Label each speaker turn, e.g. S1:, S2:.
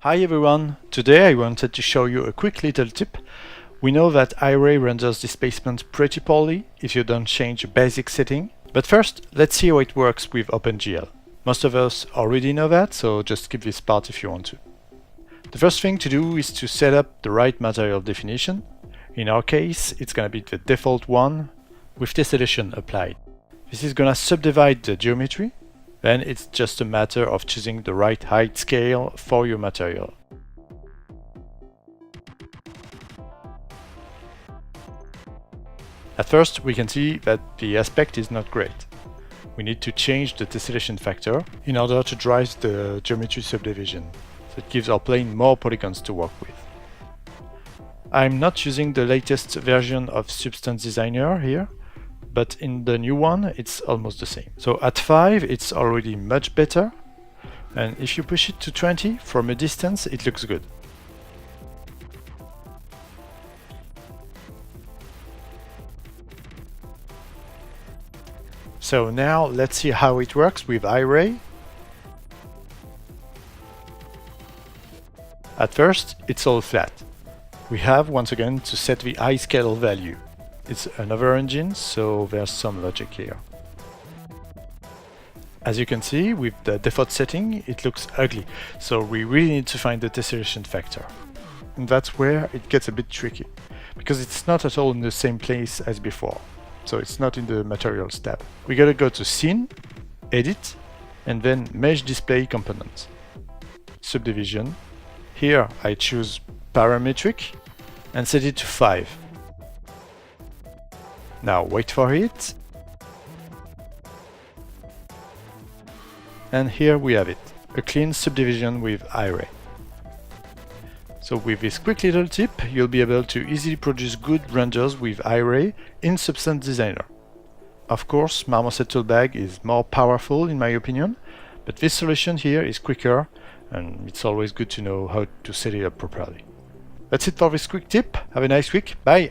S1: Hi everyone! Today I wanted to show you a quick little tip. We know that IRAY renders displacement pretty poorly if you don't change a basic setting. But first, let's see how it works with OpenGL. Most of us already know that, so just skip this part if you want to. The first thing to do is to set up the right material definition. In our case, it's gonna be the default one with tesselation applied. This is gonna subdivide the geometry. Then it's just a matter of choosing the right height scale for your material. At first, we can see that the aspect is not great. We need to change the tessellation factor in order to drive the geometry subdivision. So it gives our plane more polygons to work with. I'm not using the latest version of Substance Designer here, but in the new one it's almost the same. So at 5 it's already much better, and if you push it to 20 from a distance it looks good. So now let's see how it works with IRAY. At first it's all flat. We have once again to set the eye scale value. It's another engine, so there's some logic here. As you can see, with the default setting, it looks ugly, so we really need to find the tessellation factor. And that's where it gets a bit tricky, because it's not at all in the same place as before. So it's not in the Materials tab. We gotta go to Scene, Edit, and then Mesh Display Component. Subdivision. Here I choose Parametric, and set it to 5. Now wait for it, and here we have it, a clean subdivision with IRAY. So with this quick little tip, you'll be able to easily produce good renders with IRAY in Substance Designer. Of course, Marmoset Toolbag is more powerful in my opinion, but this solution here is quicker, and it's always good to know how to set it up properly. That's it for this quick tip. Have a nice week. Bye!